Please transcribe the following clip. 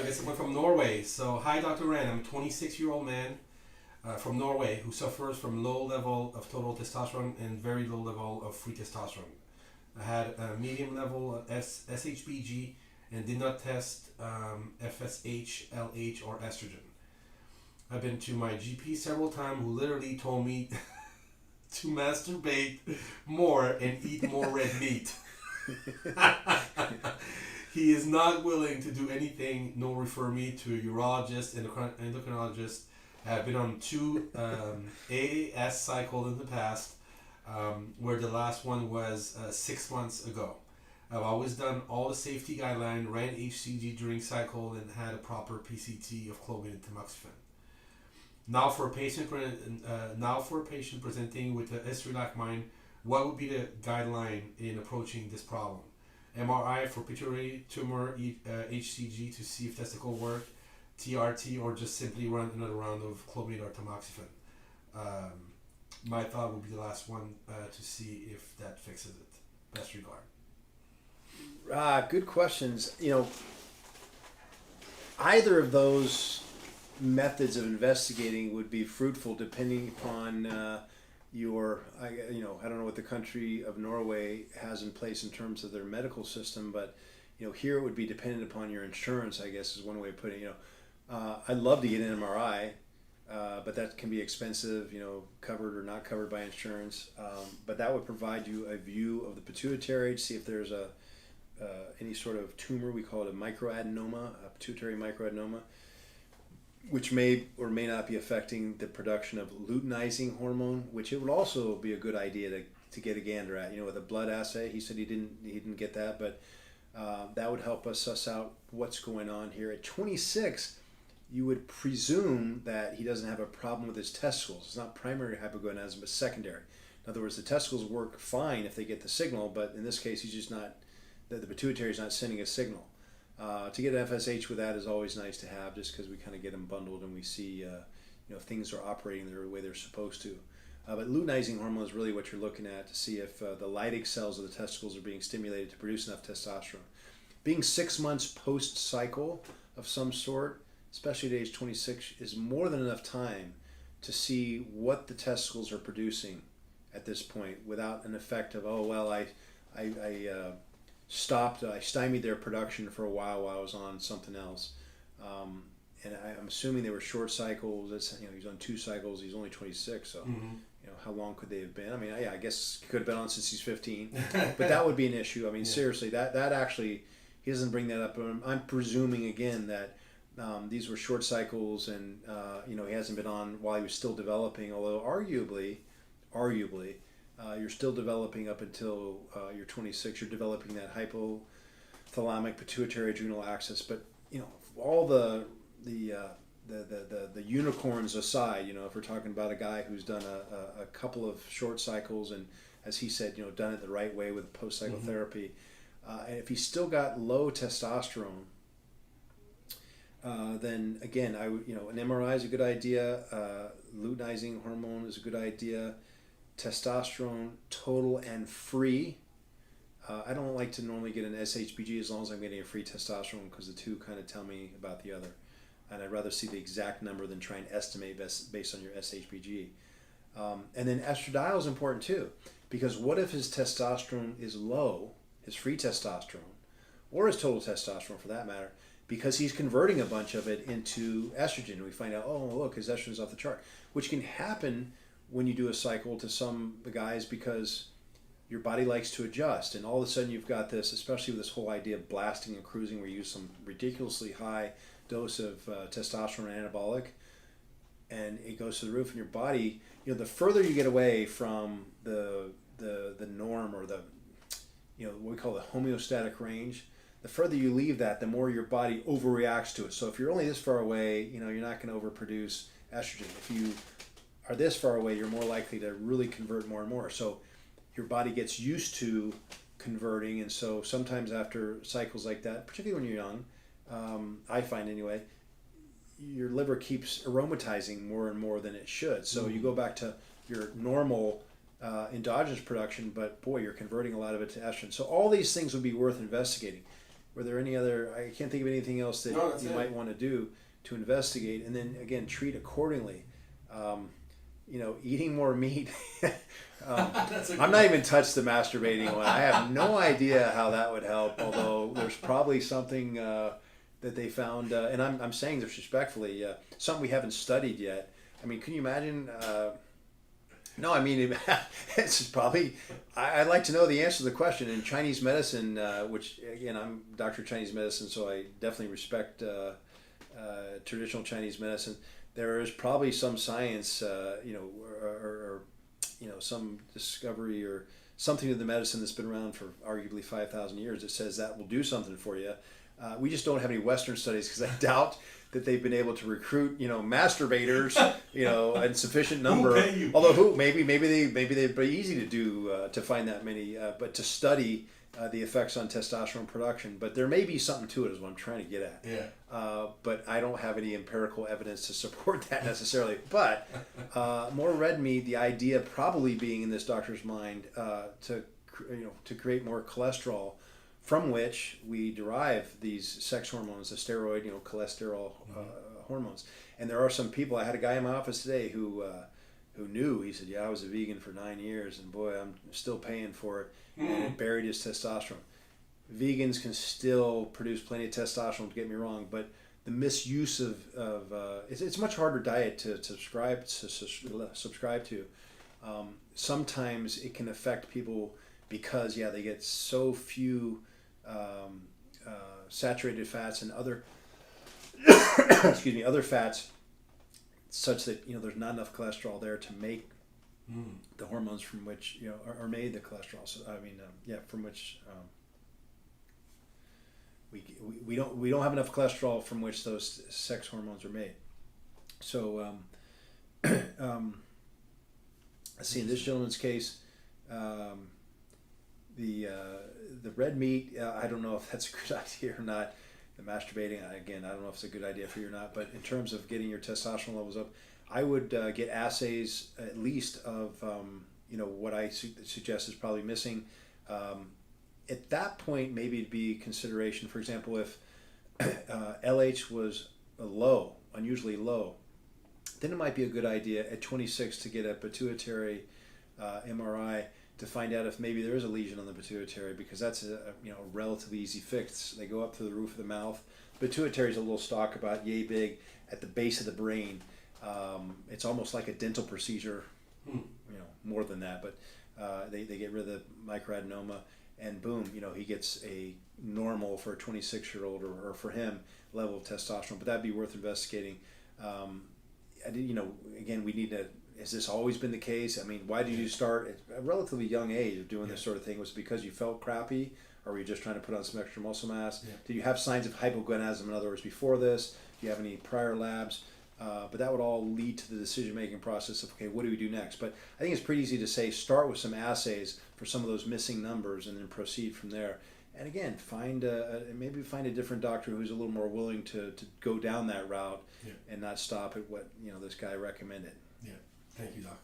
guess it went from Norway. So, hi, Dr. Rand. I'm a 26-year-old man from Norway who suffers from low level of total testosterone and very low level of free testosterone. I had a medium level of SHBG and did not test FSH, LH, or estrogen. I've been to my GP several times who literally told me to masturbate more and eat more red meat. He is not willing to do anything, nor refer me to a urologist and endocrinologist. I've been on 2 AAS cycles in the past, where the last one was 6 months ago. I've always done all the safety guidelines, ran HCG during cycle, and had a proper PCT of clomid and tamoxifen. Now for a patient presenting with a history like mine, what would be the guideline in approaching this problem? MRI for pituitary tumor, HCG to see if testicle work, TRT, or just simply run another round of clomid or tamoxifen. My thought would be the last one to see if that fixes it. Best regard. Good questions. Either of those methods of investigating would be fruitful depending upon I don't know what the country of Norway has in place in terms of their medical system, but here it would be dependent upon your insurance, I guess is one way of putting it. I'd love to get an MRI, but that can be expensive, covered or not covered by insurance. But that would provide you a view of the pituitary to see if there's any sort of tumor. We call it a microadenoma, a pituitary microadenoma, which may or may not be affecting the production of luteinizing hormone, which it would also be a good idea to get a gander at. With a blood assay, he said he didn't get that, but that would help us suss out what's going on here. At 26, you would presume that he doesn't have a problem with his testicles. It's not primary hypogonadism, but secondary. In other words, the testicles work fine if they get the signal, but in this case, he's just not. The pituitary is not sending a signal. To get an FSH with that is always nice to have, just because we kind of get them bundled and we see if things are operating the way they're supposed to. But luteinizing hormone is really what you're looking at to see if the Leydig cells of the testicles are being stimulated to produce enough testosterone. Being 6 months post-cycle of some sort, especially at age 26, is more than enough time to see what the testicles are producing at this point without an effect of, I stymied their production for a while I was on something else. And I'm assuming they were short cycles. He's on 2 cycles. He's only 26, so how long could they have been? I mean, I guess he could have been on since he's 15, but that would be an issue. I mean, seriously, that actually, he doesn't bring that up. But I'm presuming again that these were short cycles, and he hasn't been on while he was still developing. Although arguably, you're still developing up until you're 26. You're developing that hypothalamic pituitary adrenal axis. But all the unicorns aside, if we're talking about a guy who's done a couple of short cycles and, as he said, done it the right way with post-cycle therapy, and if he's still got low testosterone, then again, an MRI is a good idea. Luteinizing hormone is a good idea. Testosterone total and free. I don't like to normally get an SHBG as long as I'm getting a free testosterone, because the two kind of tell me about the other. And I'd rather see the exact number than try and estimate based on your SHBG. And then estradiol is important too, because what if his testosterone is low, his free testosterone, or his total testosterone for that matter, because he's converting a bunch of it into estrogen. We find out, oh, look, his estrogen's off the chart, which can happen when you do a cycle to some guys because your body likes to adjust, and all of a sudden you've got this, especially with this whole idea of blasting and cruising, where you use some ridiculously high dose of testosterone anabolic, and it goes to the roof in your body. The further you get away from the norm, or the what we call the homeostatic range, the further you leave that, the more your body overreacts to it. So if you're only this far away, you're not going to overproduce estrogen. If you are this far away, you're more likely to really convert more and more. So your body gets used to converting, and so sometimes after cycles like that, particularly when you're young, I find anyway, your liver keeps aromatizing more and more than it should. So you go back to your normal endogenous production, but boy, you're converting a lot of it to estrogen. So all these things would be worth investigating. were there any other? I can't think of anything else that No, that's you it. might want to do to investigate, and then again treat accordingly. Eating more meat. I'm not even touched the masturbating one. I have no idea how that would help. Although there's probably something that they found, and I'm saying this respectfully, something we haven't studied yet. I mean, can you imagine? No, I mean, it's probably. I'd like to know the answer to the question. In Chinese medicine, which again, I'm Doctor of Chinese medicine, so I definitely respect traditional Chinese medicine. There is probably some science, or some discovery or something to the medicine that's been around for arguably 5,000 years that says that will do something for you. We just don't have any Western studies because I doubt that they've been able to recruit, masturbators, in sufficient number. Although maybe they'd be easy to do to find that many, but to study the effects on testosterone production. But there may be something to it, is what I'm trying to get at. Yeah. But I don't have any empirical evidence to support that necessarily. But more red meat, the idea probably being in this doctor's mind to create more cholesterol, from which we derive these sex hormones, the steroid, cholesterol hormones. And there are some people. I had a guy in my office today who knew. He said, "Yeah, I was a vegan for 9 years, and boy, I'm still paying for it." And it buried his testosterone. Vegans can still produce plenty of testosterone. Don't get me wrong, but the misuse of it's a much harder diet to subscribe to. Sometimes it can affect people because they get so few saturated fats and other other fats, such that there's not enough cholesterol there to make the hormones from which are made, the cholesterol. So from which we don't have enough cholesterol from which those sex hormones are made. So let's see, in this gentleman's case, the red meat, I don't know if that's a good idea or not. The masturbating, again, I don't know if it's a good idea for you or not. But in terms of getting your testosterone levels up, I would get assays at least of what I suggest is probably missing. At that point, maybe it'd be consideration. For example, if LH was low, unusually low, then it might be a good idea at 26 to get a pituitary MRI to find out if maybe there is a lesion on the pituitary, because that's a relatively easy fix. They go up through the roof of the mouth. Pituitary is a little stalk about yay big at the base of the brain. It's almost like a dental procedure, more than that, but they get rid of the microadenoma, and boom, he gets a normal for a 26-year-old or for him level of testosterone. But that'd be worth investigating. Again, we need to. Has this always been the case? I mean, why did you start at a relatively young age of doing this sort of thing? Was it because you felt crappy, or were you just trying to put on some extra muscle mass? Yeah. Did you have signs of hypogonadism, in other words, before this? Do you have any prior labs? But that would all lead to the decision-making process of, okay, what do we do next? But I think it's pretty easy to say, start with some assays for some of those missing numbers and then proceed from there. And again, maybe find a different doctor who's a little more willing to go down that route and not stop at what this guy recommended. Yeah. Thank you, Doc.